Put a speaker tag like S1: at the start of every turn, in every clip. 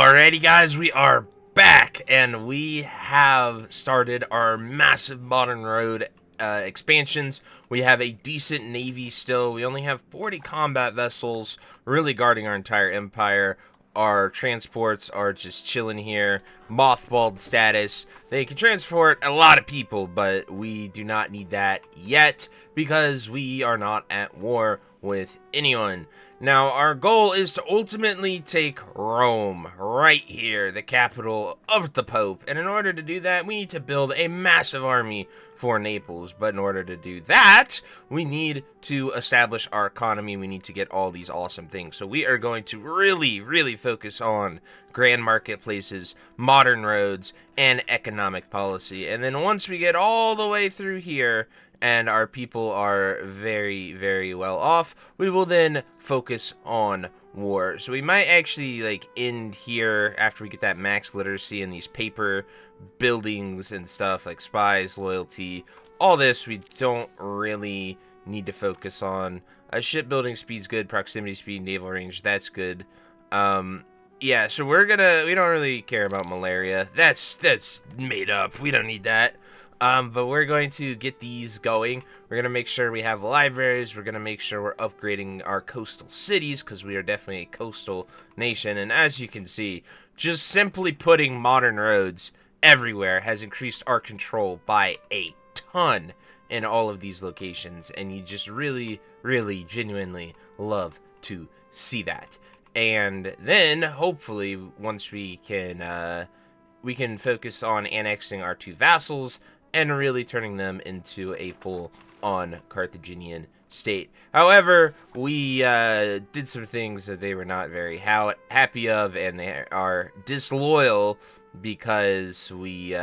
S1: Alrighty guys, we are back and we have started our massive modern road expansions. We have a decent navy still. We only have 40 combat vessels really guarding our entire empire. Our transports are just chilling here, mothballed status. They can transport a lot of people, but we do not need that yet because we are not at war with anyone. Now, our goal is to ultimately take Rome, right here, the capital of the Pope. And in order to do that, we need to build a massive army for Naples. But in order to do that, we need to establish our economy. We need to get all these awesome things. So we are going to really focus on grand marketplaces, modern roads, and economic policy. And then once we get all the way through here, and our people are very well off, we will then focus on war. So we might actually end here after we get that max literacy and these paper buildings and stuff like spies, loyalty, all this we don't really need to focus on. Shipbuilding speed's good, proximity speed, naval range, that's good. Yeah, so we don't really care about malaria. That's made up. We don't need that. But we're going to get these going. We're going to make sure we have libraries. We're going to make sure we're upgrading our coastal cities because we are definitely a coastal nation. And as you can see, just simply putting modern roads everywhere has increased our control by a ton in all of these locations. And you just really genuinely love to see that. And then hopefully once we can focus on annexing our two vassals and really turning them into a full-on Carthaginian state. However, we did some things that they were not very happy of, and they are disloyal because we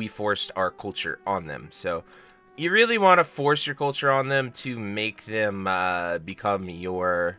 S1: forced our culture on them. So you really want to force your culture on them to make them become a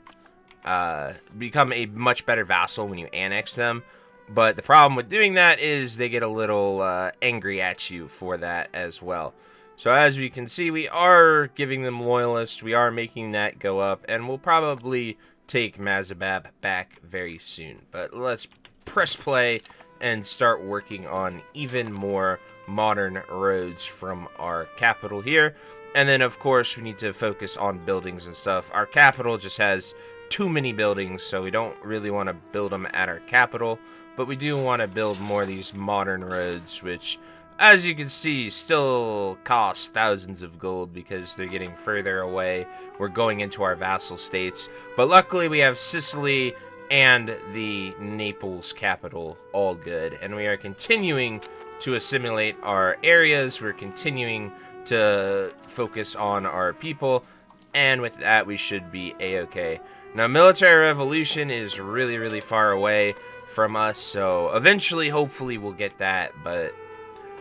S1: much better vassal when you annex them. But the problem with doing that is they get a little angry at you for that as well. So as we can see, we are giving them loyalists. We are making that go up. And we'll probably take Mazabab back very soon. But let's press play and start working on even more modern roads from our capital here. And then, of course, we need to focus on buildings and stuff. Our capital just has too many buildings, so we don't really want to build them at our capital. But we do want to build more of these modern roads, which, as you can see, still cost thousands of gold because they're getting further away. We're going into our vassal states. But luckily, we have Sicily and the Naples capital all good. And we are continuing to assimilate our areas. We're continuing to focus on our people. And with that, we should be a-okay. Now, military revolution is really far away from us, so eventually, hopefully, we'll get that, but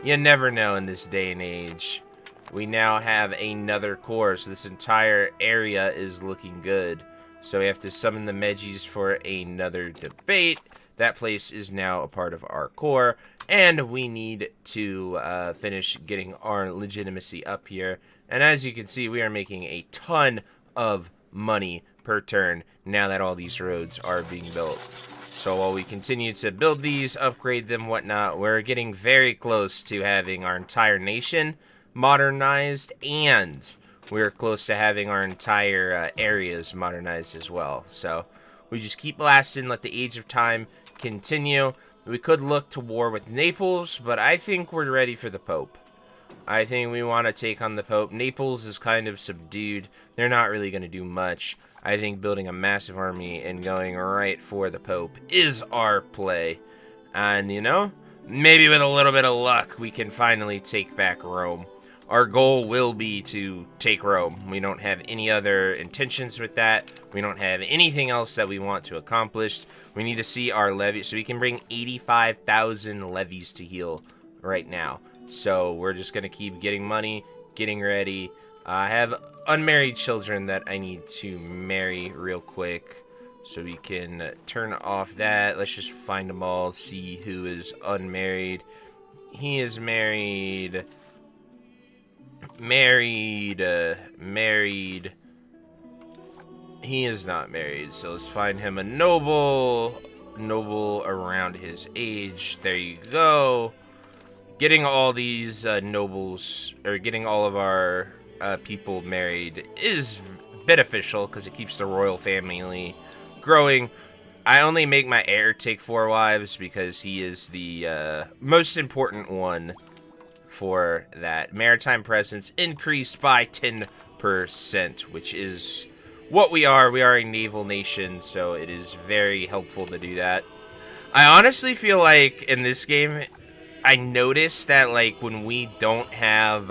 S1: you never know in this day and age. We now have another core, so this entire area is looking good. So we have to summon the Medjis for another debate. That place is now a part of our core, and we need to finish getting our legitimacy up here. And as you can see, we are making a ton of money per turn now that all these roads are being built. So while we continue to build these, upgrade them, whatnot, we're getting very close to having our entire nation modernized, and we're close to having our entire areas modernized as well. So we just keep blasting, let the age of time continue. We could look to war with Naples, but I think we're ready for the Pope. I think we want to take on the Pope. Naples is kind of subdued. They're not really going to do much. I think building a massive army and going right for the Pope is our play. And, you know, maybe with a little bit of luck, we can finally take back Rome. Our goal will be to take Rome. We don't have any other intentions with that. We don't have anything else that we want to accomplish. We need to see our levy. So we can bring 85,000 levies to heal right now. So we're just going to keep getting money, getting ready. I have unmarried children that I need to marry real quick. So we can turn off that. Let's just find them all, see who is unmarried. He is married. Married. He is not married, so let's find him a noble. noble around his age. There you go. Getting all these nobles, or getting all of our people married is beneficial because it keeps the royal family growing. I only make my heir take 4 wives because he is the most important one for that. Maritime presence increased by 10%, which is what we are. We are a naval nation, so it is very helpful to do that. I honestly feel like in this game, I noticed that, like, when we don't have,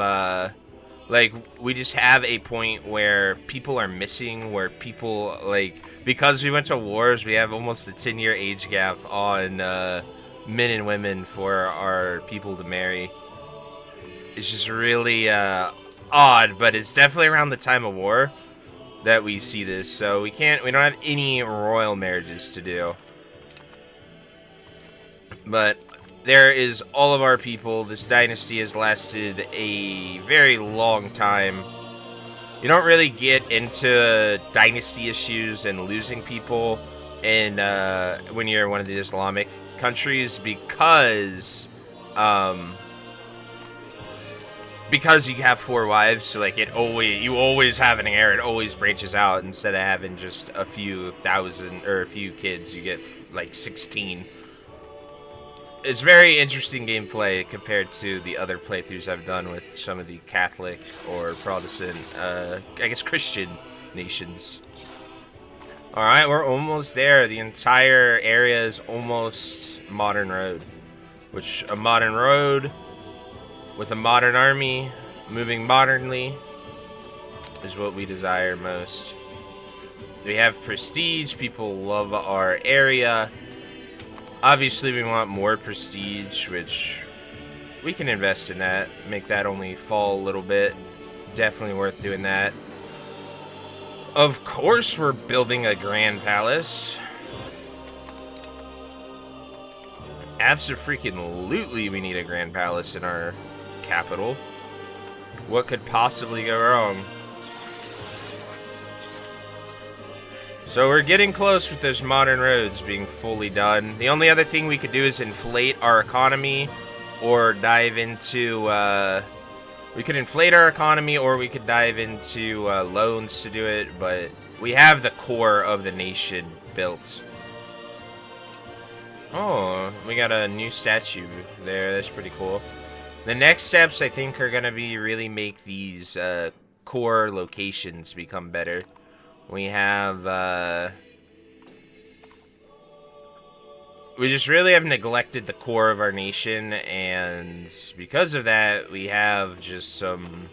S1: like, we just have a point where people are missing, where people, like, because we went to wars, we have almost a 10-year age gap on, men and women for our people to marry. It's just really, odd, but it's definitely around the time of war that we see this, so we don't have any royal marriages to do. But there is all of our people. This dynasty has lasted a very long time. You don't really get into dynasty issues and losing people in when you're one of the Islamic countries because you have 4 wives. So like you always have an heir. It always branches out instead of having just a few thousand or a few kids. You get like 16. It's very interesting gameplay compared to the other playthroughs I've done with some of the Catholic or Protestant, I guess Christian nations. Alright, we're almost there. The entire area is almost modern road. Which, a modern road with a modern army moving modernly is what we desire most. We have prestige. People love our area. Obviously, we want more prestige, which we can invest in that. Make that only fall a little bit. Definitely worth doing that. Of course, we're building a grand palace. Abso-freaking-lutely, we need a grand palace in our capital. What could possibly go wrong? So we're getting close with those modern roads being fully done. The only other thing we could do is inflate our economy or dive into, we could inflate our economy or we could dive into loans to do it, but we have the core of the nation built. Oh, we got a new statue there. That's pretty cool. The next steps, I think, are going to be really make these core locations become better. We have, we just really have neglected the core of our nation, and because of that, we have just some,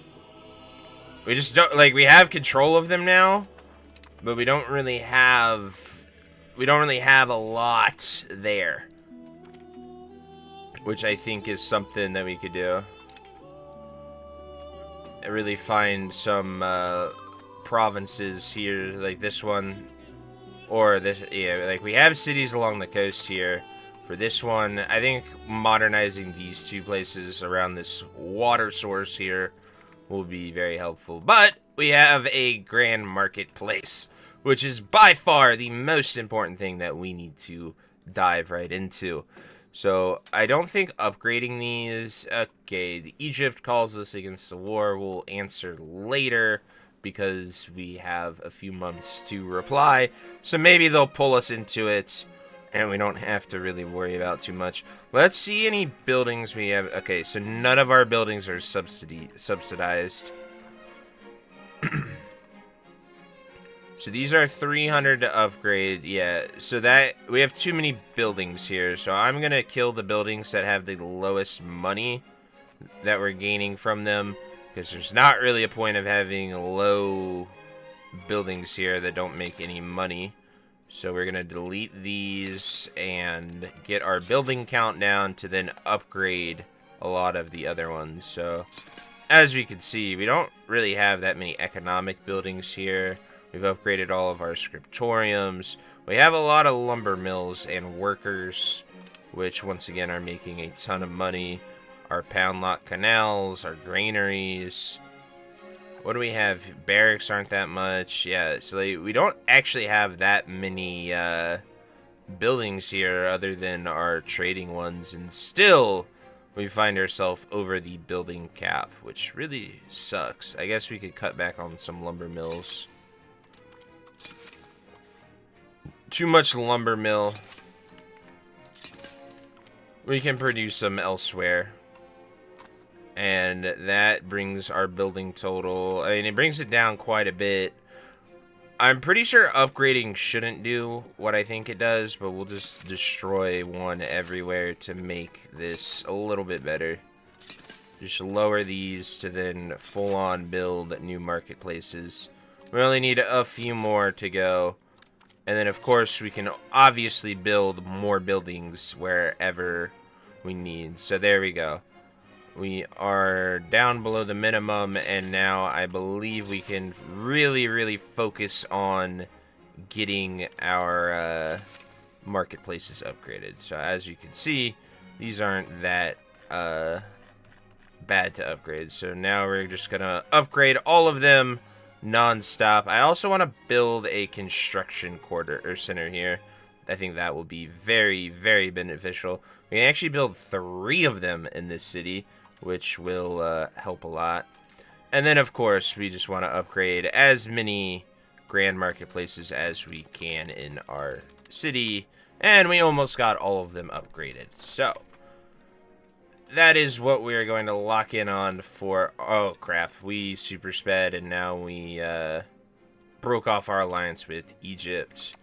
S1: we just don't, like, we have control of them now, but we don't really have a lot there, which I think is something that we could do. I really find some, provinces here, like this one, or this, yeah, like we have cities along the coast here. For this one, I think modernizing these 2 places around this water source here will be very helpful. But we have a grand marketplace, which is by far the most important thing that we need to dive right into. So I don't think upgrading these, okay, the Egypt calls us against the war, we'll answer later, because we have a few months to reply, so maybe they'll pull us into it, and we don't have to really worry about too much. Let's see any buildings we have. Okay, so none of our buildings are subsidized. So these are 300 to upgrade, yeah, so that, we have too many buildings here, so I'm gonna kill the buildings that have the lowest money that we're gaining from them. Because there's not really a point of having low buildings here that don't make any money. So we're going to delete these and get our building count down to then upgrade a lot of the other ones. So as we can see, we don't really have that many economic buildings here. We've upgraded all of our scriptoriums. We have a lot of lumber mills and workers, which once again are making a ton of money. Our pound lot canals, our granaries. What do we have? Barracks aren't that much. Yeah, so we don't actually have that many buildings here other than our trading ones, and still we find ourselves over the building cap, which really sucks. I guess we could cut back on some lumber mills. Too much lumber mill. We can produce them elsewhere. And that brings our building total. I mean, it brings it down quite a bit. I'm pretty sure upgrading shouldn't do what I think it does, but we'll just destroy one everywhere to make this a little bit better. Just lower these to then full-on build new marketplaces. We only need a few more to go. And then, of course, we can obviously build more buildings wherever we need. So there we go. We are down below the minimum, and now I believe we can really focus on getting our marketplaces upgraded. So as you can see, these aren't that bad to upgrade. So now we're just gonna upgrade all of them non-stop. I also want to build a construction quarter or center here. I think that will be very beneficial. We can actually build 3 of them in this city, which will help a lot. And then, of course, we just want to upgrade as many grand marketplaces as we can in our city. And we almost got all of them upgraded. So, that is what we're going to lock in on for... Oh, crap. We super sped, and now we broke off our alliance with Egypt.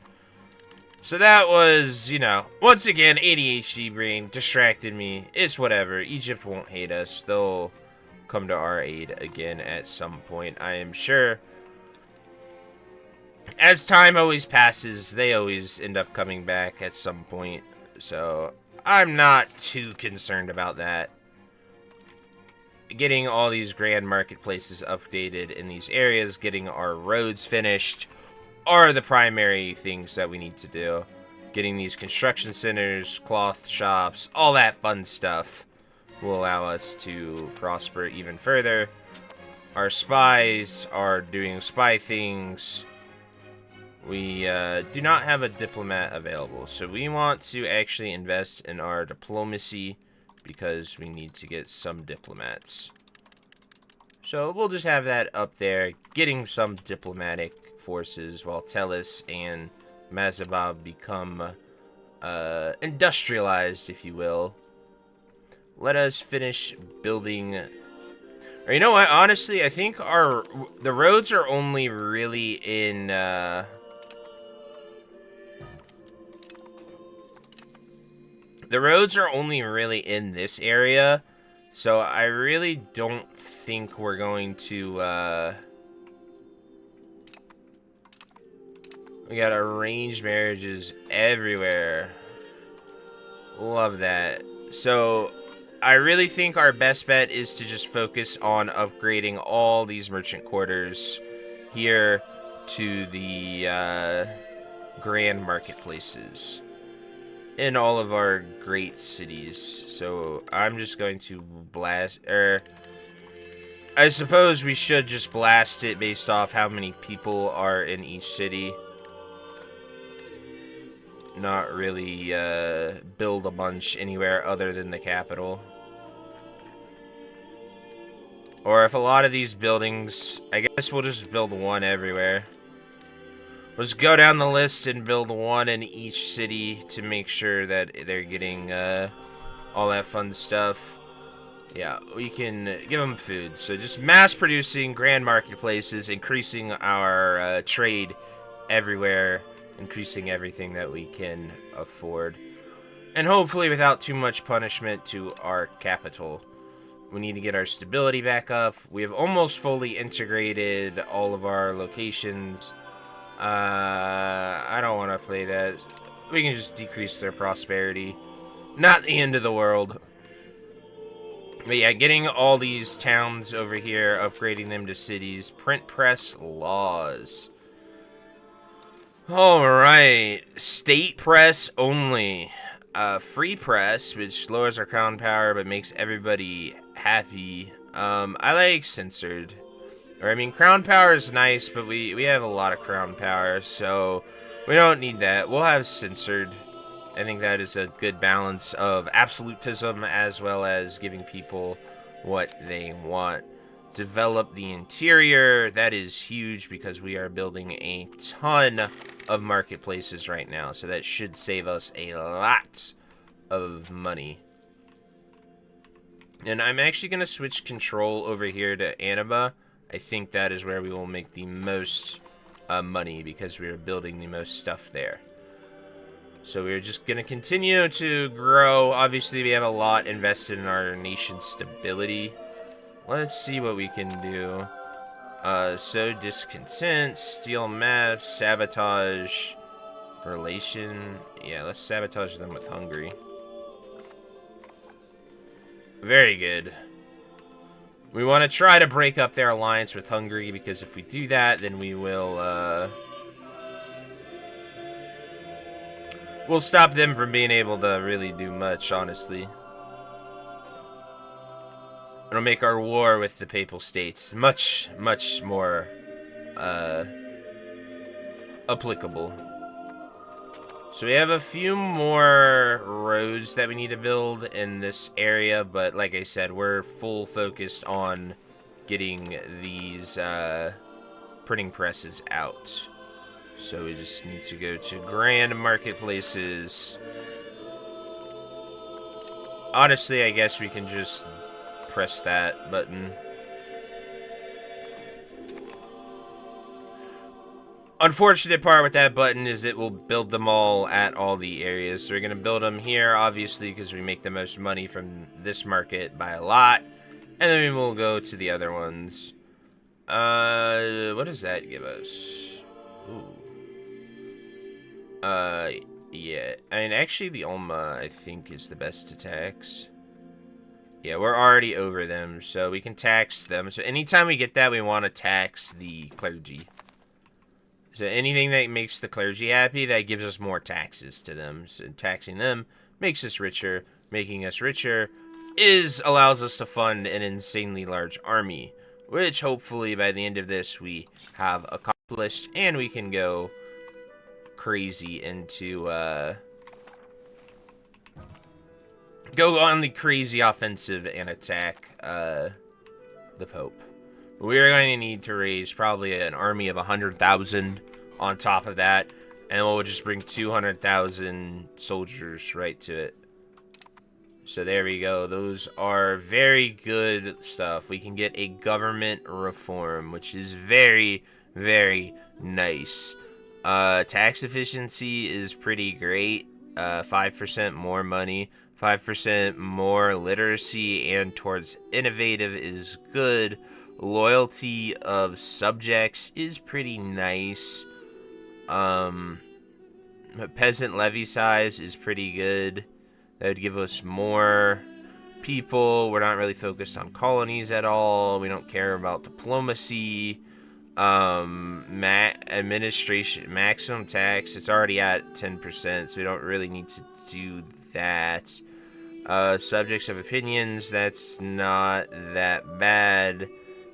S1: So that was, you know, once again, ADHD brain distracted me. It's whatever. Egypt won't hate us. They'll come to our aid again at some point, I am sure. As time always passes, they always end up coming back at some point. So I'm not too concerned about that. Getting all these grand marketplaces updated in these areas, getting our roads finished, are the primary things that we need to do. Getting these construction centers, cloth shops, all that fun stuff will allow us to prosper even further. Our spies are doing spy things. We do not have a diplomat available, so we want to actually invest in our diplomacy because we need to get some diplomats. So we'll just have that up there, getting some diplomatic forces while Tellus and Mazabab become industrialized, if you will. Let us finish building. Or you know what? Honestly, I think the roads are only really in the roads are only really in this area, so I really don't think we're going to we got arranged marriages everywhere. Love that. So, I really think our best bet is to just focus on upgrading all these merchant quarters here to the grand marketplaces in all of our great cities. So, I'm just going to blast... I suppose we should just blast it based off how many people are in each city. Not really build a bunch anywhere other than the capital. Or if a lot of these buildings, I guess we'll just build one everywhere. We'll just go down the list and build one in each city to make sure that they're getting all that fun stuff. Yeah, we can give them food. So just mass producing grand marketplaces, increasing our trade everywhere. Increasing everything that we can afford. And hopefully without too much punishment to our capital. We need to get our stability back up. We have almost fully integrated all of our locations. I don't want to play that. We can just decrease their prosperity. Not the end of the world. But yeah, getting all these towns over here, upgrading them to cities. Print press laws. Alright, state press only. Free press, which lowers our crown power but makes everybody happy. I like censored. Or, I mean, crown power is nice, but we have a lot of crown power, so we don't need that. We'll have censored. I think that is a good balance of absolutism as well as giving people what they want. Develop the interior. That is huge because we are building a ton of marketplaces right now. So that should save us a lot of money. And I'm actually going to switch control over here to Annaba. I think that is where we will make the most money because we are building the most stuff there. So we're just going to continue to grow. Obviously, we have a lot invested in our nation's stability. Let's see what we can do. Sow discontent, steal maps, sabotage, relation. Yeah, let's sabotage them with Hungary. Very good. We want to try to break up their alliance with Hungary, because if we do that, then we will, we'll stop them from being able to really do much, honestly. It'll make our war with the Papal States much, much more, applicable. So we have a few more roads that we need to build in this area, but like I said, we're full focused on getting these, printing presses out. So we just need to go to grand marketplaces. Honestly, I guess we can just press that button. Unfortunate part with that button is it will build them all at all the areas. So we're going to build them here, obviously, because we make the most money from this market by a lot. And then we will go to the other ones. What does that give us? Ooh. Yeah. I mean, actually, the Ulma, I think, is the best to tax. Yeah, we're already over them, so we can tax them. So anytime we get that, we want to tax the clergy. So anything that makes the clergy happy, that gives us more taxes to them. So taxing them makes us richer. Making us richer allows us to fund an insanely large army, which hopefully by the end of this we have accomplished, and we can go crazy into go on the crazy offensive and attack the Pope. We are going to need to raise probably an army of 100,000 on top of that, and we'll just bring 200,000 soldiers right to it. So there we go. Those are very good stuff. We can get a government reform, which is very, very nice. Tax efficiency is pretty great. 5% more money, 5% more literacy, and towards innovative is good. Loyalty of subjects is pretty nice. Peasant levy size is pretty good. That would give us more people. We're not really focused on colonies at all. We don't care about diplomacy. Administration, maximum tax, it's already at 10%, so we don't really need to do that. Subjects of opinions, that's not that bad.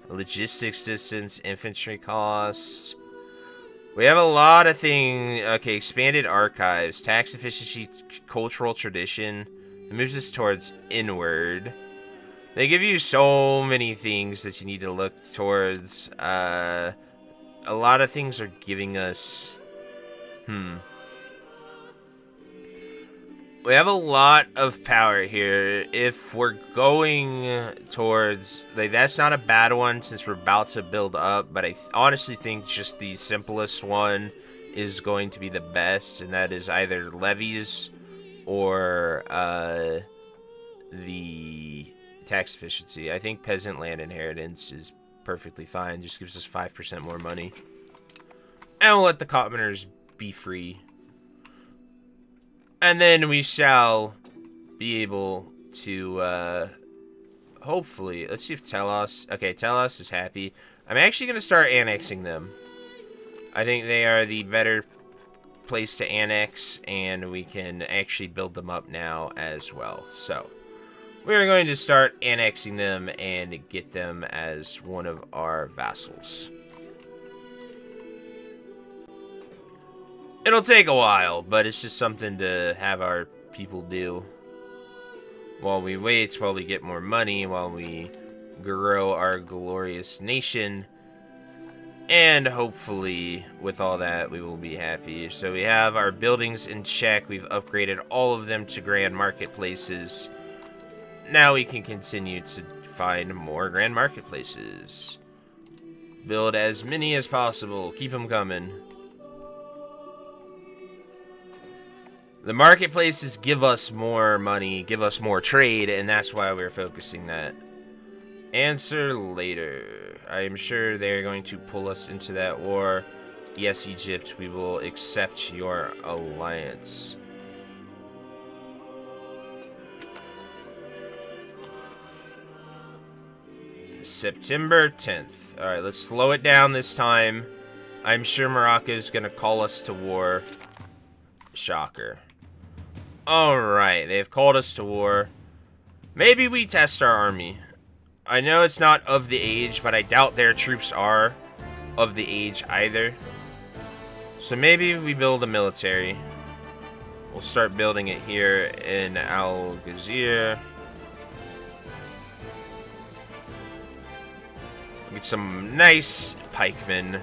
S1: Logistics distance, infantry costs. We have a lot of things. Okay, expanded archives, tax efficiency, cultural tradition. It moves us towards inward. They give you so many things that you need to look towards. A lot of things are giving us... We have a lot of power here. If we're going towards... Like, that's not a bad one since we're about to build up, but I honestly think just the simplest one is going to be the best, and that is either levies or the tax efficiency. I think peasant land inheritance is perfectly fine. Just gives us 5% more money. And we'll let the commoners be free. And then we shall be able to, hopefully, let's see if Telos... Okay, Telos is happy. I'm actually going to start annexing them. I think they are the better place to annex, and we can actually build them up now as well. So, we're going to start annexing them and get them as one of our vassals. It'll take a while, but it's just something to have our people do. While we wait, while we get more money, while we grow our glorious nation. And hopefully, with all that, we will be happy. So we have our buildings in check. We've upgraded all of them to grand marketplaces. Now we can continue to find more grand marketplaces. Build as many as possible. Keep them coming. The marketplaces give us more money, give us more trade, and that's why we're focusing that. Answer later. I am sure they're going to pull us into that war. Yes, Egypt, we will accept your alliance. September 10th. Alright, let's slow it down this time. I'm sure Morocco's gonna call us to war. Shocker. Alright, they've called us to war. Maybe we test our army. I know it's not of the age, but I doubt their troops are of the age either. So maybe we build a military. We'll start building it here in Al-Ghazir. Get some nice pikemen.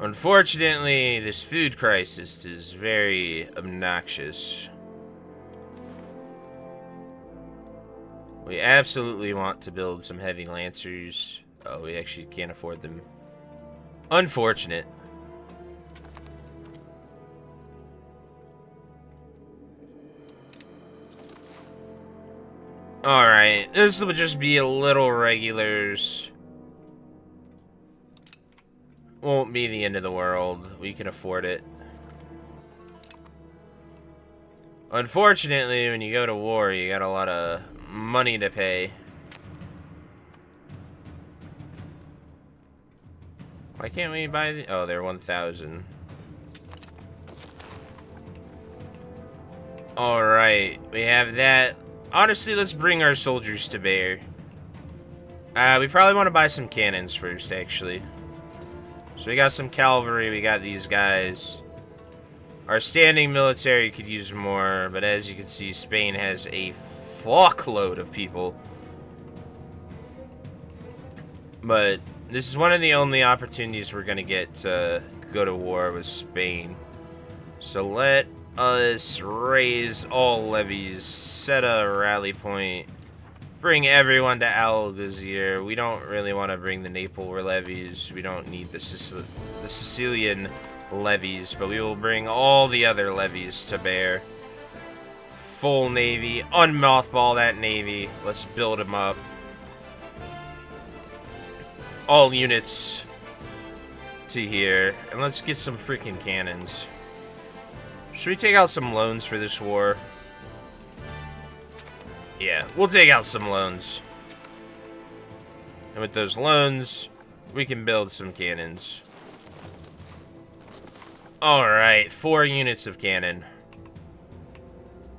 S1: Unfortunately, this food crisis is very obnoxious. We absolutely want to build some heavy lancers. Oh, we actually can't afford them. Unfortunate. Alright, this will just be a little regulars. Won't be the end of the world. We can afford it. Unfortunately, when you go to war, you got a lot of money to pay. Why can't we buy the... Oh, they're 1,000. Alright, we have that. Honestly, let's bring our soldiers to bear. We probably want to buy some cannons first, actually. So we got some cavalry, we got these guys. Our standing military could use more, but as you can see, Spain has a fuckload of people. But this is one of the only opportunities we're going to get to go to war with Spain. So let us raise all levies, set a rally point, bring everyone to Al-Ghazir. We don't really want to bring the Naples levies. We don't need the Sicilian levies, but we will bring all the other levies to bear. Full navy, unmothball that navy. Let's build them up. All units to here, and let's get some freaking cannons. Should we take out some loans for this war? Yeah, we'll take out some loans. And with those loans, we can build some cannons. Alright, 4 units of cannon.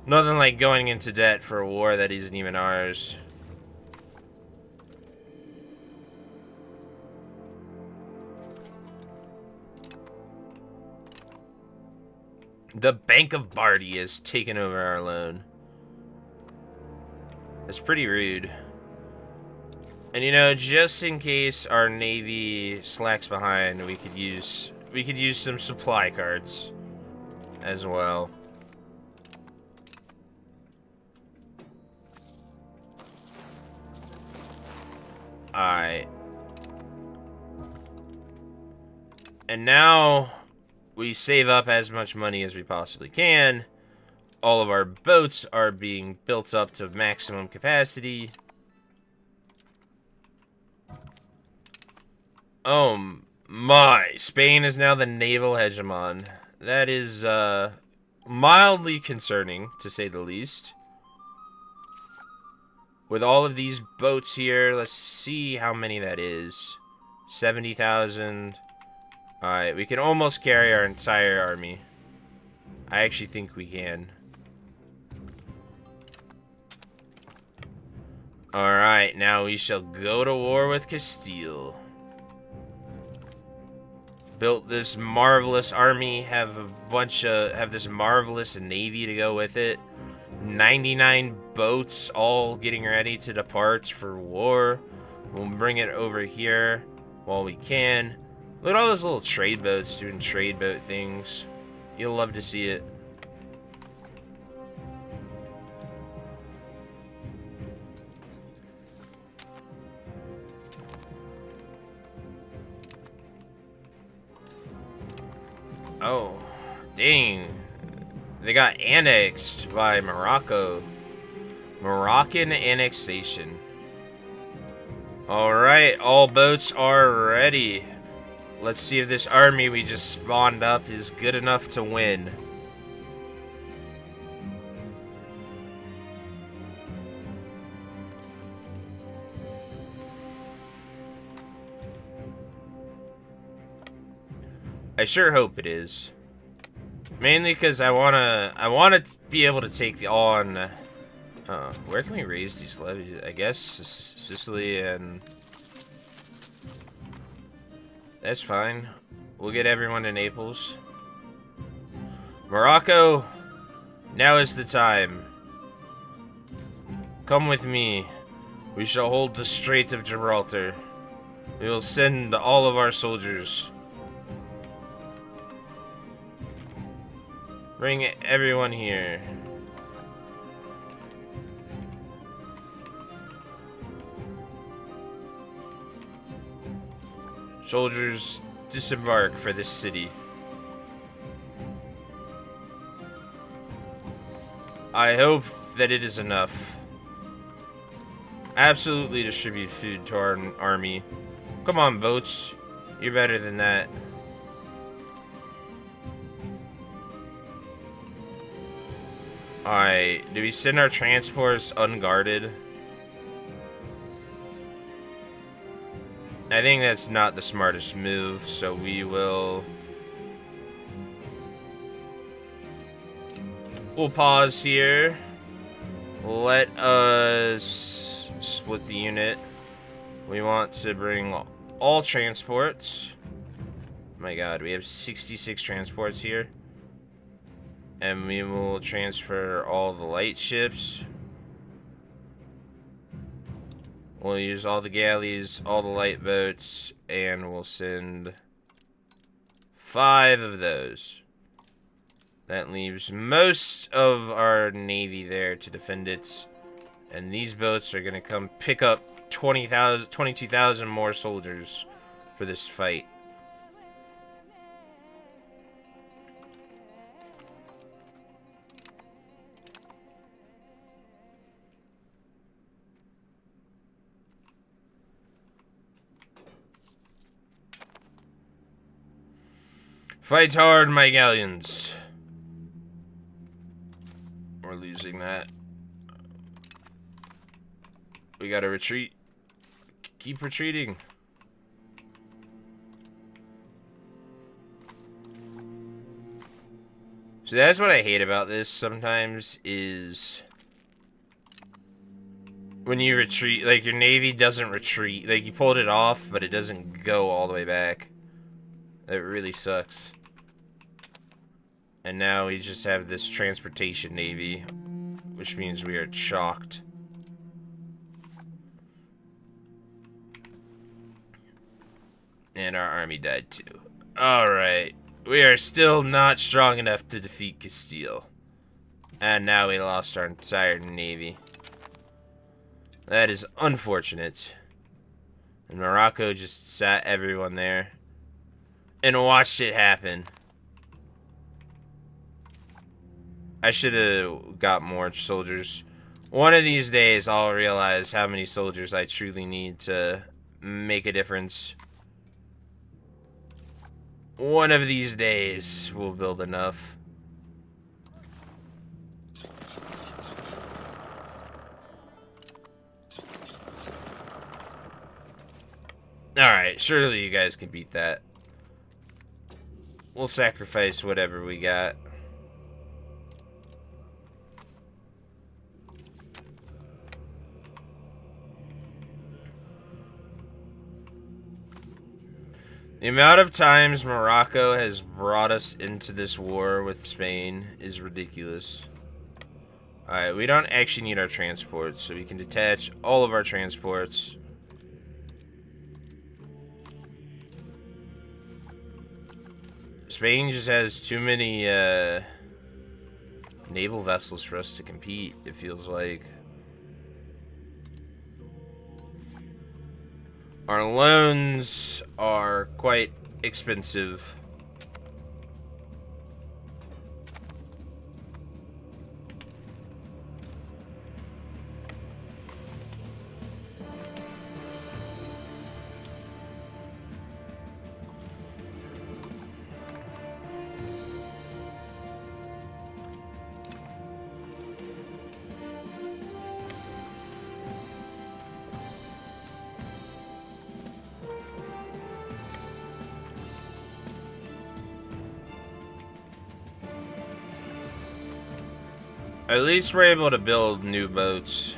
S1: Nothing like going into debt for a war that isn't even ours. The Bank of Bardi has taken over our loan. That's pretty rude. And you know, just in case our navy slacks behind, we could use some supply cards as well. Alright. And now we save up as much money as we possibly can. All of our boats are being built up to maximum capacity. Oh my, Spain is now the naval hegemon. That is mildly concerning, to say the least. With all of these boats here, let's see how many that is. 70,000. Alright, we can almost carry our entire army. I actually think we can. Alright, now we shall go to war with Castile. Built this marvelous army, have this marvelous navy to go with it. 99 boats all getting ready to depart for war. We'll bring it over here while we can. Look at all those little trade boats doing trade boat things. You'll love to see it. Oh, dang. They got annexed by Morocco. Moroccan annexation. Alright, all boats are ready. Let's see if this army we just spawned up is good enough to win. I sure hope it is. Mainly because I wanna be able to take on. Where can we raise these levies? I guess Sicily, and that's fine. We'll get everyone to Naples. Morocco, now is the time. Come with me. We shall hold the Strait of Gibraltar. We will send all of our soldiers. Bring everyone here. Soldiers, disembark for this city. I hope that it is enough. Absolutely distribute food to our army. Come on, boats. You're better than that. Alright, do we send our transports unguarded? I think that's not the smartest move, so we will... We'll pause here. Let us split the unit. We want to bring all transports. Oh my god, we have 66 transports here. And we will transfer all the light ships. We'll use all the galleys, all the light boats, and we'll send 5 of those. That leaves most of our navy there to defend it. And these boats are going to come pick up 22,000 more soldiers for this fight. Fight hard, my galleons. We're losing that. We gotta retreat. Keep retreating. So that's what I hate about this sometimes is when you retreat, like your navy doesn't retreat. Like you pulled it off, but it doesn't go all the way back. It really sucks. And now we just have this transportation navy, which means we are chalked. And our army died too. Alright. We are still not strong enough to defeat Castile. And now we lost our entire navy. That is unfortunate. And Morocco just sat everyone there and watched it happen. I should have got more soldiers. One of these days, I'll realize how many soldiers I truly need to make a difference. One of these days, we'll build enough. Alright, Alright, surely you guys can beat that. We'll sacrifice whatever we got. The amount of times Morocco has brought us into this war with Spain is ridiculous. Alright, we don't actually need our transports, so we can detach all of our transports. Spain just has too many naval vessels for us to compete, it feels like. Our loans are quite expensive. At least we're able to build new boats.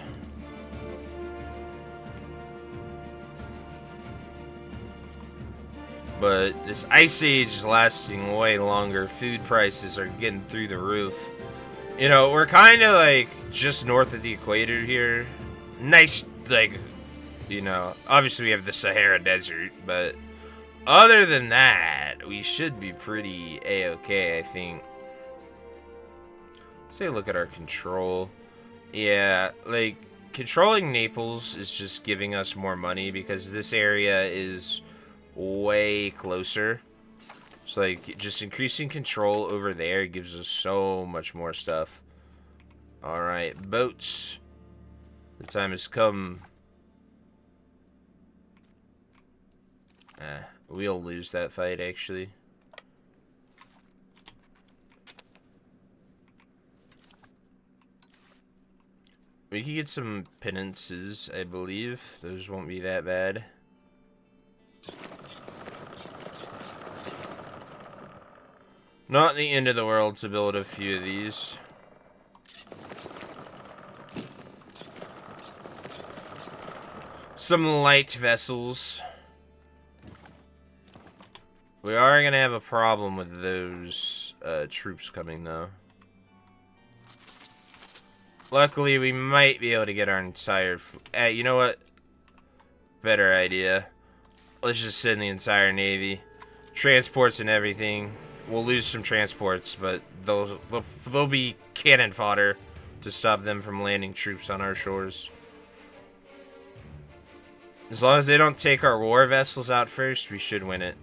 S1: But this ice age is lasting way longer. Food prices are getting through the roof. You know, we're kind of like just north of the equator here. Nice, like, you know, obviously we have the Sahara Desert, but other than that, we should be pretty A-okay, I think. Let's take a look at our control. Yeah, like, controlling Naples is just giving us more money because this area is way closer. So, like, just increasing control over there gives us so much more stuff. Alright, boats. The time has come. We'll lose that fight, actually. We can get some penances, I believe. Those won't be that bad. Not the end of the world to build a few of these. Some light vessels. We are going to have a problem with those troops coming, though. Luckily, we might be able to get our entire... you know what? Better idea. Let's just send the entire Navy. Transports and everything. We'll lose some transports, but they'll be cannon fodder to stop them from landing troops on our shores. As long as they don't take our war vessels out first, we should win it.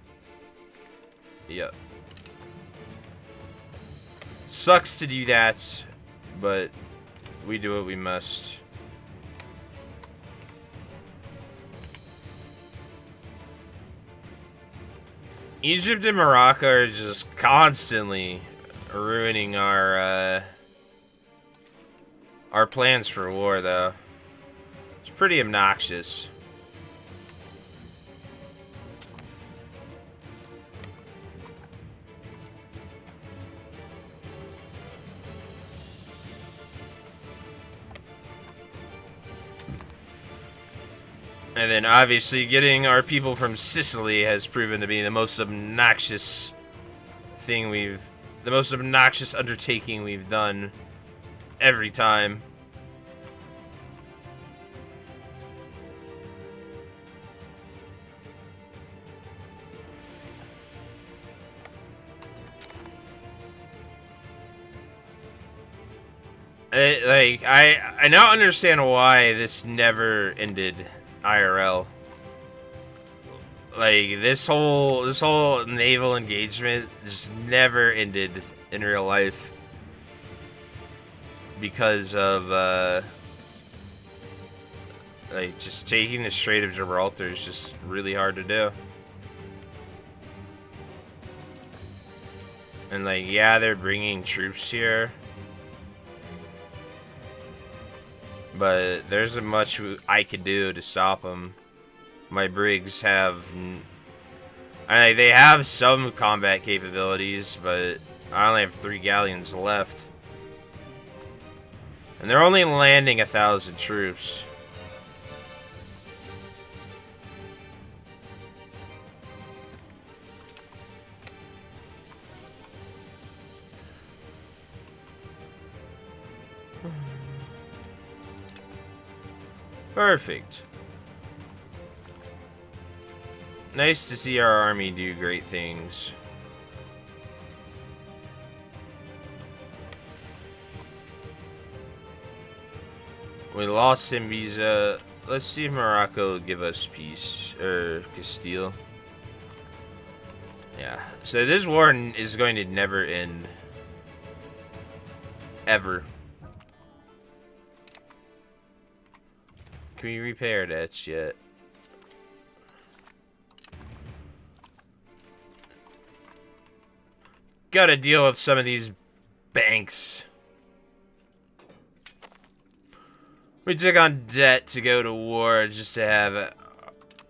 S1: Yep. Sucks to do that, but we do what we must. Egypt and Morocco are just constantly ruining our plans for war, though. It's pretty obnoxious. And then, obviously, getting our people from Sicily has proven to be the most obnoxious thing the most obnoxious undertaking we've done every time. I now understand why this never ended IRL. Like, this whole naval engagement just never ended in real life because of like, just taking the Strait of Gibraltar is just really hard to do. And, like, yeah, they're bringing troops here, but there's much I can do to stop them. My brigs have They have some combat capabilities, but I only have 3 galleons left. And they're only landing 1,000 troops. Perfect. Nice to see our army do great things. We lost Simbiza. Let's see if Morocco will give us peace. Or Castile. Yeah. So this war is going to never end. Ever. Can we repair that yet? Gotta deal with some of these banks. We took on debt to go to war just to have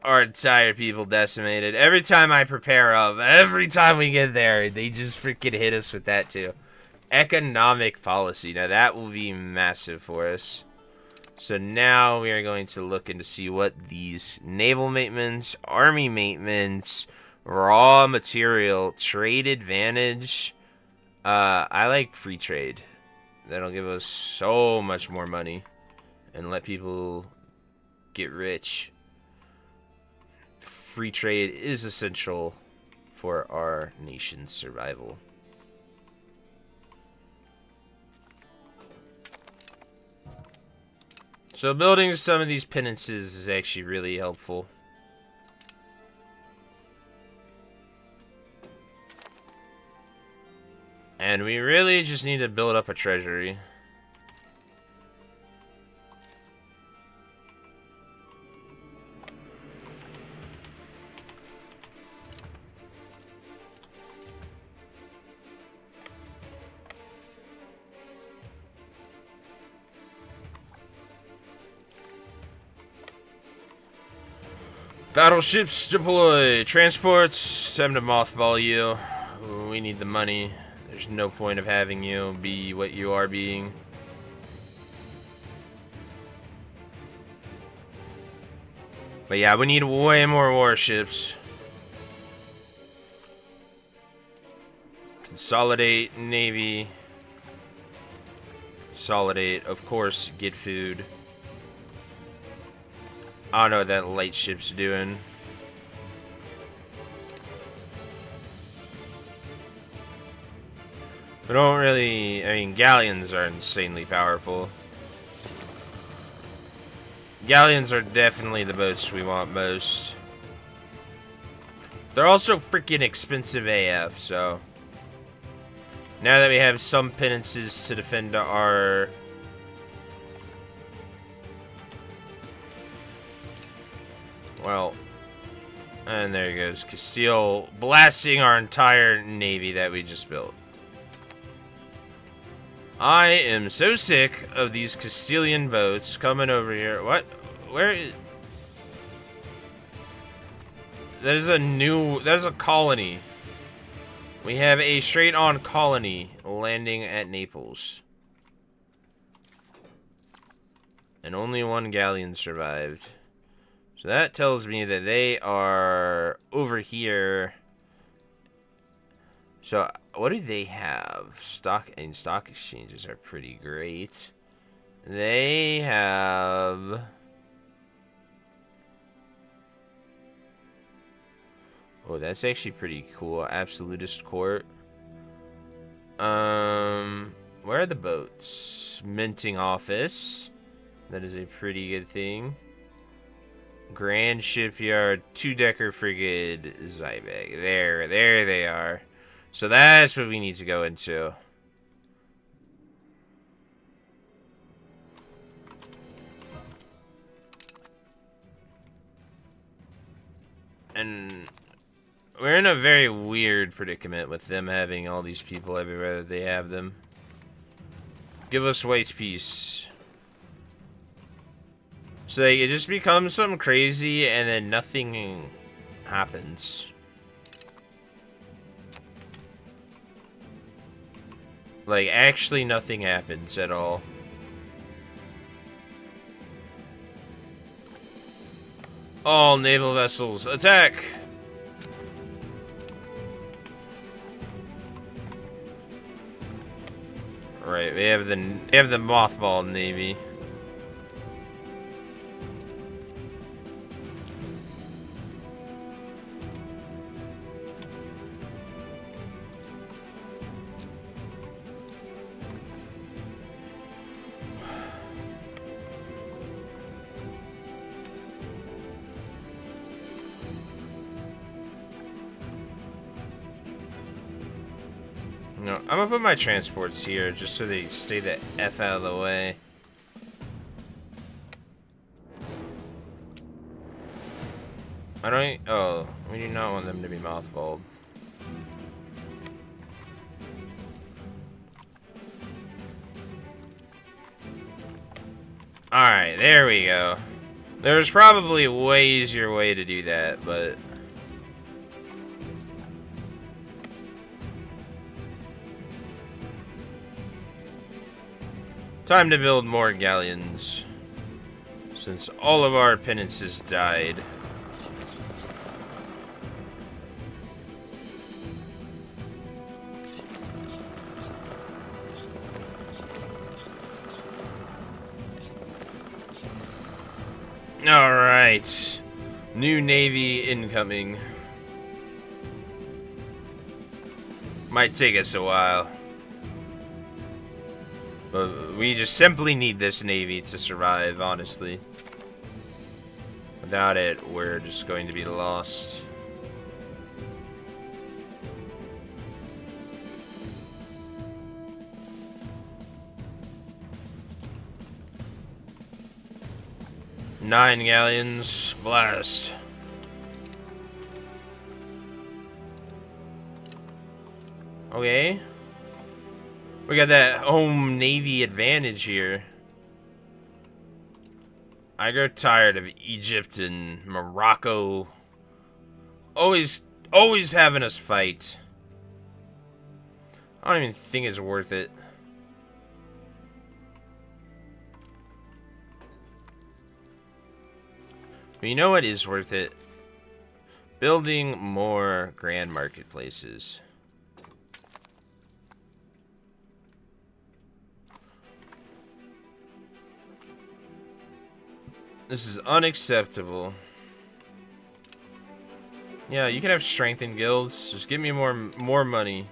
S1: our entire people decimated. Every time I prepare up, every time we get there, they just freaking hit us with that too. Economic policy. Now that will be massive for us. So now we are going to look into see what these naval maintenance, army maintenance, raw material, trade advantage. I like free trade. That'll give us so much more money and let people get rich. Free trade is essential for our nation's survival. So building some of these penances is actually really helpful. And we really just need to build up a treasury. Battleships deploy. Transports, time to mothball you. We need the money. There's no point of having you be what you are being. But yeah, we need way more warships. Consolidate Navy. Consolidate, of course, get food. I don't know what that light ship's doing. We don't really... I mean, galleons are insanely powerful. Galleons are definitely the boats we want most. They're also freaking expensive AF, so... Now that we have some penances to defend our... Well, and there goes Castile blasting our entire navy that we just built. I am so sick of these Castilian boats coming over here. What? Where is... There's a colony. We have a straight-on colony landing at Naples. And only one galleon survived. So that tells me that they are over here. So what do they have? Stock exchanges are pretty great. They have... Oh, that's actually pretty cool. Absolutist court. Where are the boats? Minting office. That is a pretty good thing. Grand Shipyard, 2-decker frigate, Zybeck. There they are. So that's what we need to go into. And we're in a very weird predicament with them having all these people everywhere that they have them. Give us white peace. So it just becomes something crazy and then nothing happens. Like, actually nothing happens at all. All naval vessels, attack! Right, we have the mothball navy. No, I'm gonna put my transports here just so they stay the F out of the way. I don't. Oh, we do not want them to be mothballed. Alright, there we go. There's probably a way easier way to do that, but... time to build more galleons. Since all of our penances died. Alright. New navy incoming. Might take us a while. But we just simply need this navy to survive, honestly. Without it, we're just going to be lost. Nine galleons, blast. Okay. We got that home navy advantage here. I grow tired of Egypt and Morocco always having us fight. I don't even think it's worth it. But you know what is worth it? Building more grand marketplaces. This is unacceptable. Yeah, you can have strengthened guilds. Just give me more money.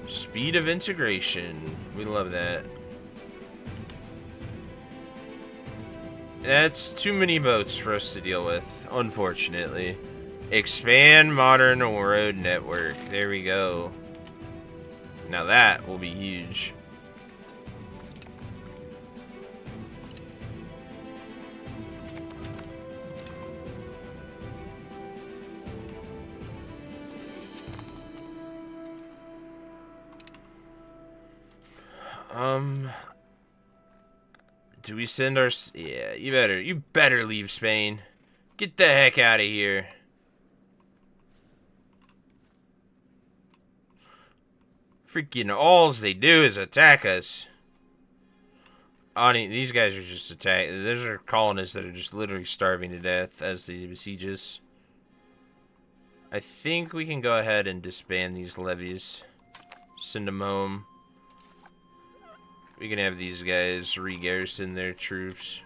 S1: Speed of integration. We love that. That's too many boats for us to deal with, unfortunately. Expand modern road network. There we go. Now that will be huge. Do we send our... yeah, you better leave Spain. Get the heck out of here. Freaking alls they do is attack us. These guys are just attacking. Those are colonists that are just literally starving to death as they besiege us. I think we can go ahead and disband these levies. Send them home. We can have these guys re-garrison their troops.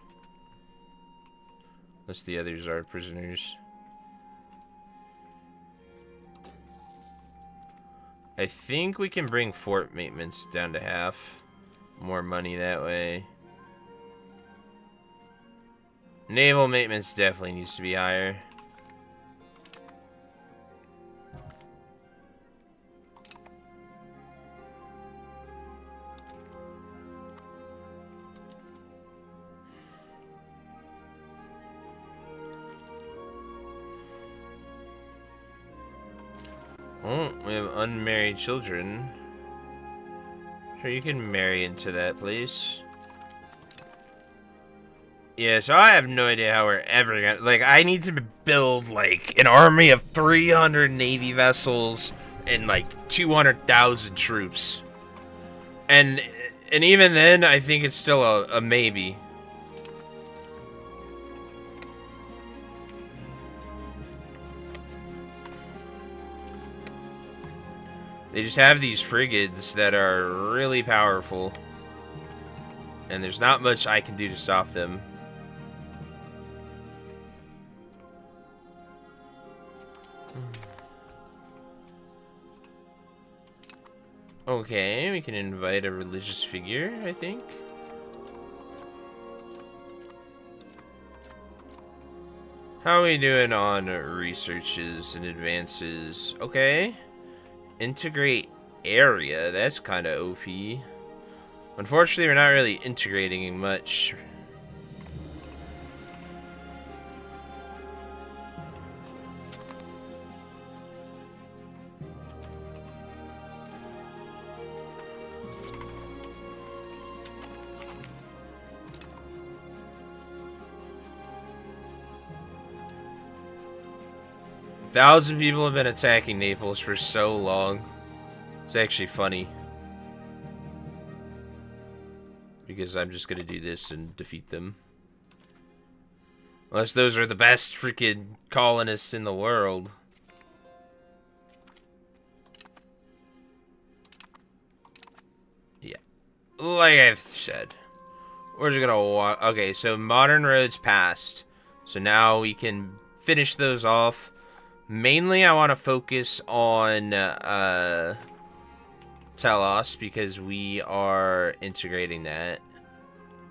S1: Unless the others are prisoners. I think we can bring fort maintenance down to half. More money that way. Naval maintenance definitely needs to be higher. Oh, we have unmarried children. Sure, you can marry into that place. Yeah, so I have no idea how we're ever gonna... Like, I need to build, like, an army of 300 Navy vessels and, like, 200,000 troops. And even then, I think it's still a maybe. They just have these frigates that are really powerful. And there's not much I can do to stop them. Okay, we can invite a religious figure, I think. How are we doing on researches and advances? Okay. Integrate area, that's kind of OP. Unfortunately, we're not really integrating much. Thousand people have been attacking Naples for so long. It's actually funny. Because I'm just gonna do this and defeat them. Unless those are the best freaking colonists in the world. Yeah. Like I've said. We're just gonna walk. Okay, so modern roads passed. So now we can finish those off. Mainly, I want to focus on Telos because we are integrating that.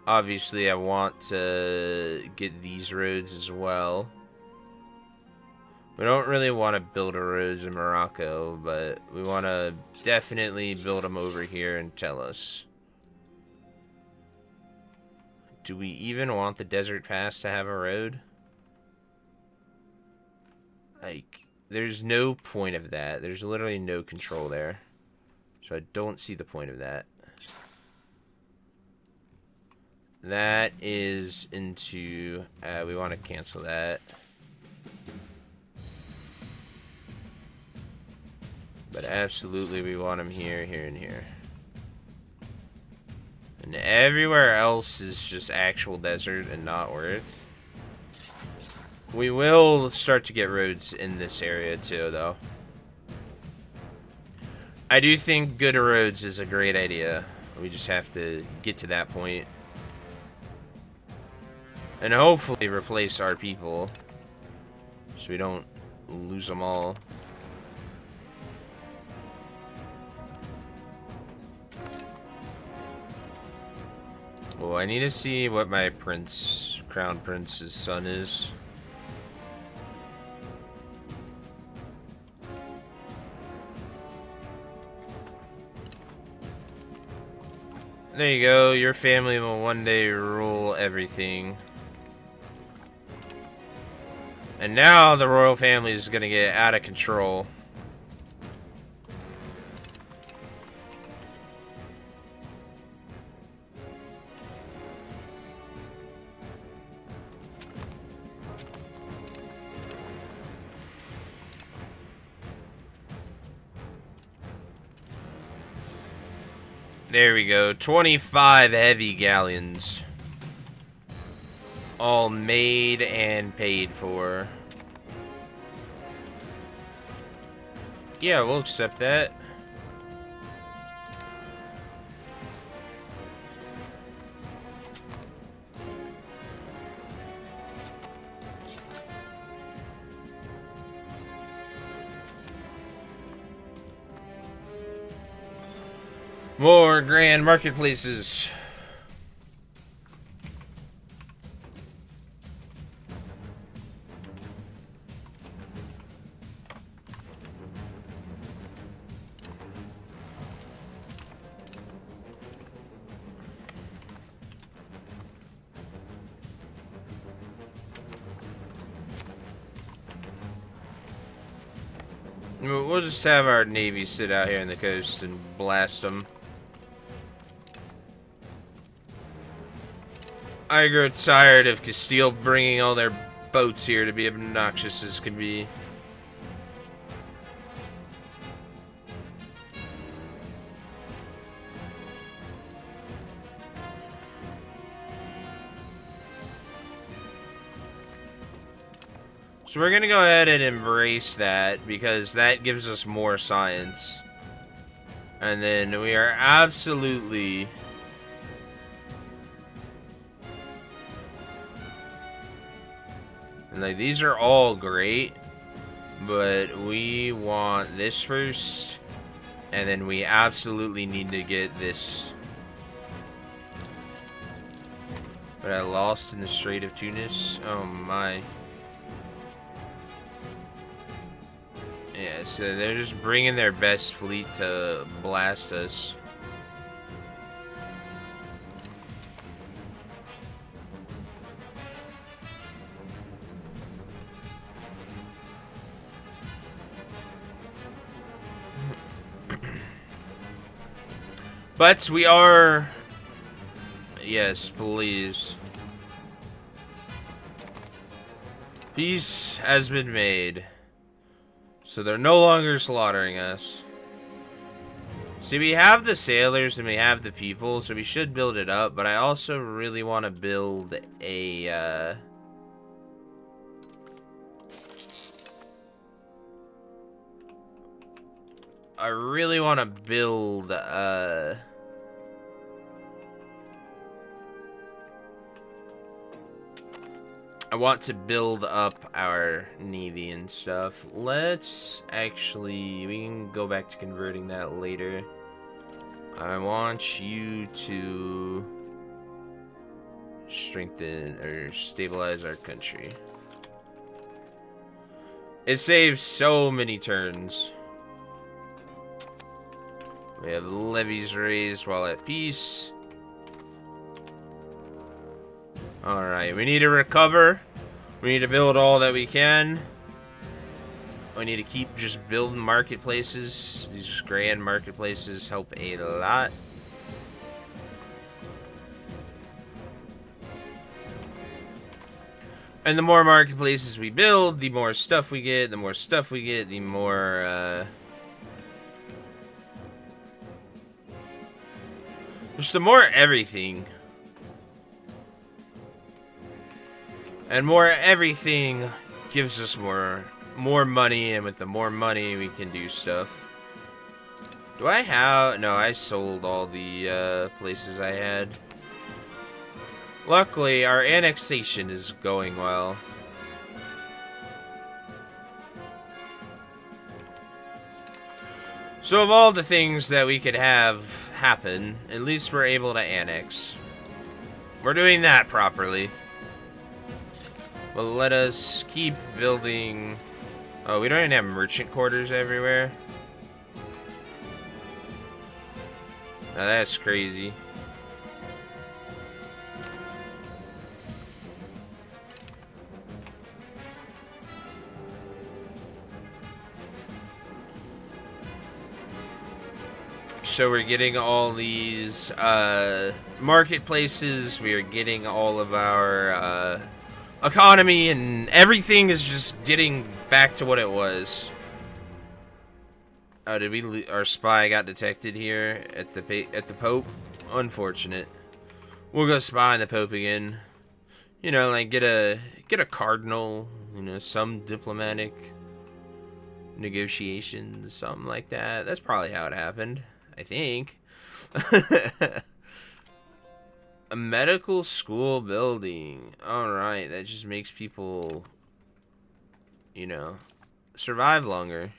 S1: Obviously, I want to get these roads as well. We don't really want to build roads in Morocco, but we want to definitely build them over here in Telos. Do we even want the Desert Pass to have a road? Like, there's no point of that. There's literally no control there. So I don't see the point of that. That is into... we want to cancel that. But absolutely we want them here, here, and here. And everywhere else is just actual desert and not worth. We will start to get roads in this area too, though. I do think good roads is a great idea. We just have to get to that point. And hopefully replace our people. So we don't lose them all. Well, I need to see what my crown prince's son is. There you go, your family will one day rule everything. And now the royal family is gonna get out of control. There we go, 25 heavy galleons. All made and paid for. Yeah, we'll accept that. More grand marketplaces. We'll just have our navy sit out here on the coast and blast them. I grow tired of Castile bringing all their boats here to be obnoxious as can be. So we're going to go ahead and embrace that, because that gives us more science. And then we are absolutely... And like, these are all great, but we want this first. And then we absolutely need to get this. But I lost in the Strait of Tunis. Oh my. Yeah, so they're just bringing their best fleet to blast us. But we are... Yes, please. Peace has been made. So they're no longer slaughtering us. See, we have the sailors and we have the people, so we should build it up. But I also really want to build a... I really want to build... I want to build up our navy and stuff. Let's actually... We can go back to converting that later. I want you to strengthen or stabilize our country. It saves so many turns. We have levies raised while at peace. Alright, we need to recover. We need to build all that we can. We need to keep just building marketplaces. These grand marketplaces help a lot. And the more marketplaces we build, the more stuff we get. The more stuff we get, the more, just the more everything. And more everything gives us more money, and with the more money we can do stuff. Do I have... No, I sold all the places I had. Luckily, our annexation is going well. So of all the things that we could have happen, at least we're able to annex. We're doing that properly. Well, let us keep building... Oh, we don't even have merchant quarters everywhere. Now that's crazy. So we're getting all these marketplaces. We are getting all of our... economy, and everything is just getting back to what it was. Oh, did we our spy got detected here at the Pope? Unfortunate. We'll go spy on the Pope again. You know, like get a cardinal, you know, some diplomatic negotiations, something like that. That's probably how it happened, I think. A medical school building. Alright, that just makes people, you know, survive longer.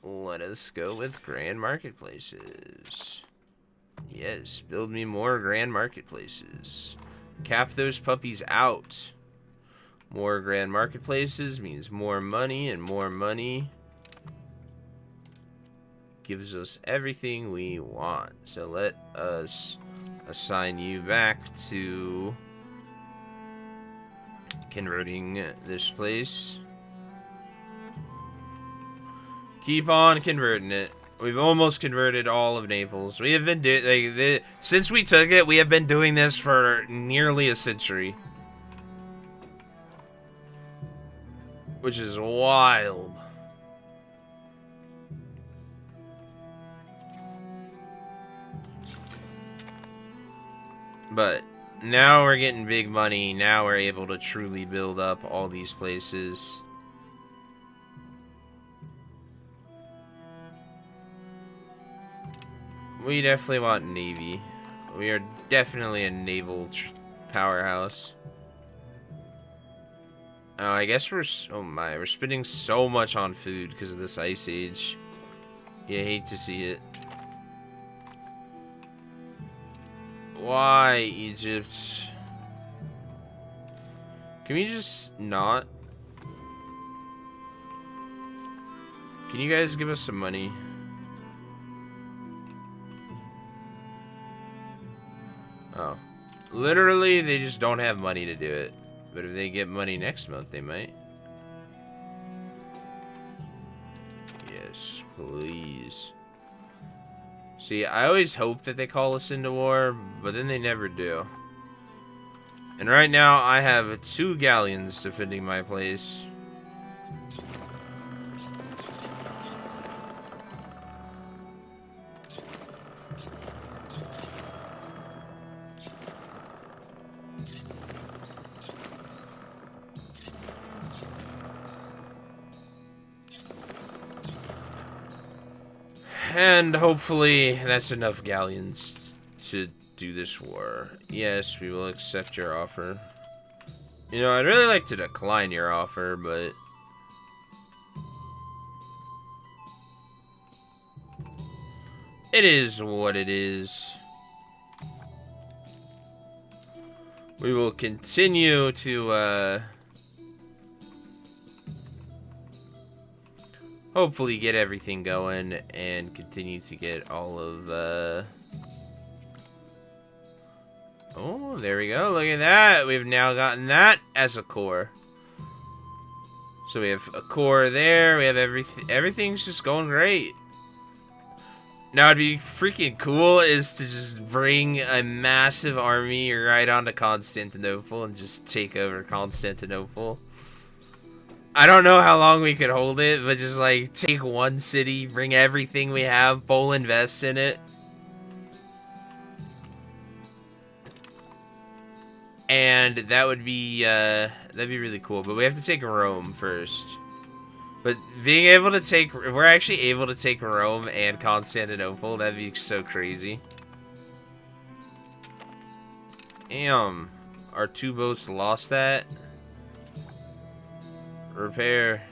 S1: Let us go with grand marketplaces. Yes, build me more grand marketplaces. Cap those puppies out. More grand marketplaces means more money, and more money gives us everything we want. So let us assign you back to converting this place. Keep on converting it. We've almost converted all of Naples. We have been doing since we took it. We have been doing this for nearly a century, which is wild. But now we're getting big money. Now we're able to truly build up all these places. We definitely want Navy. We are definitely a naval powerhouse. Oh, I guess oh my, we're spending so much on food because of this ice age. You hate to see it. Why, Egypt? Can we just not? Can you guys give us some money? Oh. Literally, they just don't have money to do it. But if they get money next month, they might. Yes, please. See, I always hope that they call us into war, but then they never do. And right now, I have 2 galleons defending my place. And hopefully that's enough galleons to do this war. Yes, we will accept your offer. You know, I'd really like to decline your offer, but... it is what it is. We will continue to, hopefully get everything going and continue to get all of, oh, there we go. Look at that. We've now gotten that as a core. So we have a core there. We have everything. Everything's just going great. Now, it'd be freaking cool is to just bring a massive army right onto Constantinople and just take over Constantinople. I don't know how long we could hold it, but just, like, take one city, bring everything we have, full invest in it. And that would be, that'd be really cool. But we have to take Rome first. But being able to take, if we're actually able to take Rome and Constantinople, that'd be so crazy. Damn. Our 2 boats lost that. Repair.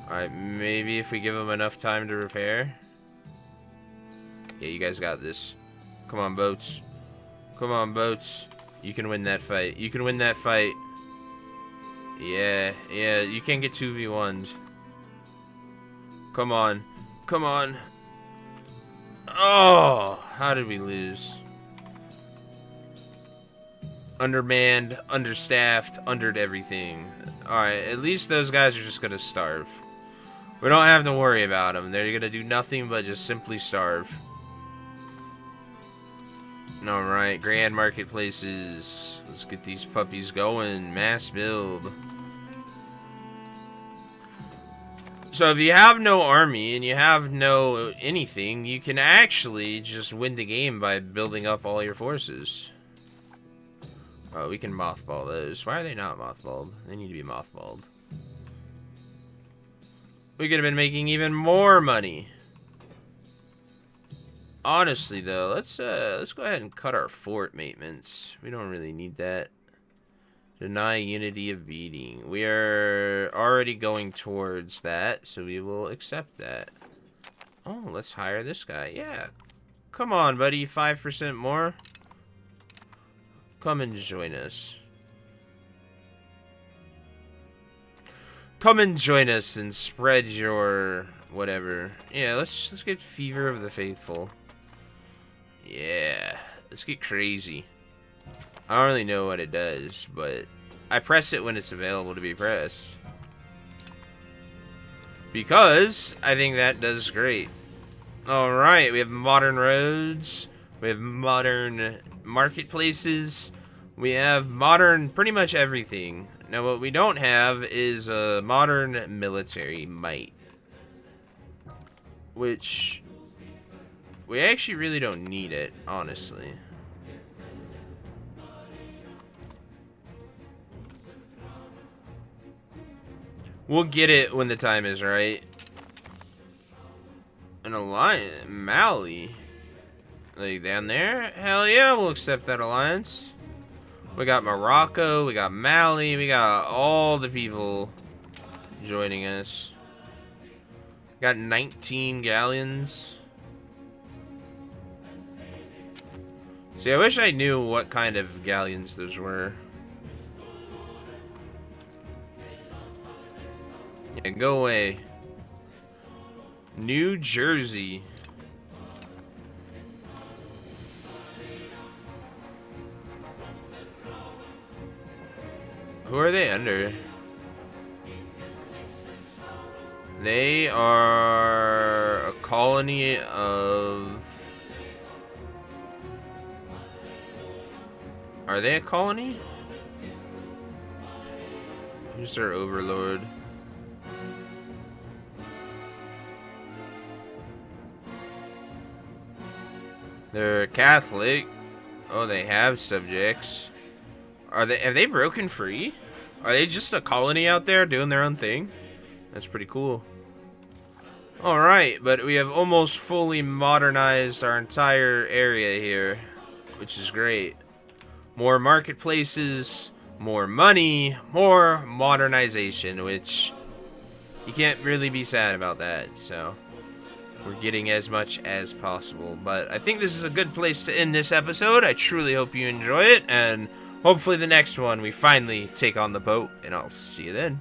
S1: Alright, maybe if we give them enough time to repair. Yeah, you guys got this. Come on, boats. Come on, boats. You can win that fight. You can win that fight. Yeah, yeah, you can't get 2v1'd. Come on. Come on. Oh, how did we lose? Undermanned, understaffed, undered everything. Alright, at least those guys are just gonna starve. We don't have to worry about them. They're gonna do nothing but just simply starve. Alright, grand marketplaces. Let's get these puppies going. Mass build. So if you have no army and you have no anything, you can actually just win the game by building up all your forces. Oh, we can mothball those. Why are they not mothballed? They need to be mothballed. We could have been making even more money. Honestly, though, let's go ahead and cut our fort maintenance. We don't really need that. Deny unity of beating. We are already going towards that, so we will accept that. Oh, let's hire this guy. Yeah. Come on, buddy. 5% more. Come and join us. Come and join us and spread your whatever. Yeah, let's get Fever of the Faithful. Yeah, let's get crazy. I don't really know what it does, but I press it when it's available to be pressed. because I think that does great. Alright, we have modern roads, we have modern marketplaces, we have modern pretty much everything. Now what we don't have is a modern military might, which we actually really don't need it, honestly. We'll get it when the time is right. An alliance? Mali? Like down there? Hell yeah, we'll accept that alliance. We got Morocco, we got Mali, we got all the people joining us. Got 19 galleons. See, I wish I knew what kind of galleons those were. Yeah, go away. New Jersey. Who are they under? They are a colony of... Are they a colony? Who's their overlord? They're Catholic. Oh, they have subjects. Have they broken free? Are they just a colony out there doing their own thing? That's pretty cool. Alright, but we have almost fully modernized our entire area here, which is great. More marketplaces, more money, more modernization, which you can't really be sad about that, so we're getting as much as possible. But I think this is a good place to end this episode. I truly hope you enjoy it, and hopefully the next one we finally take on the boat, and I'll see you then.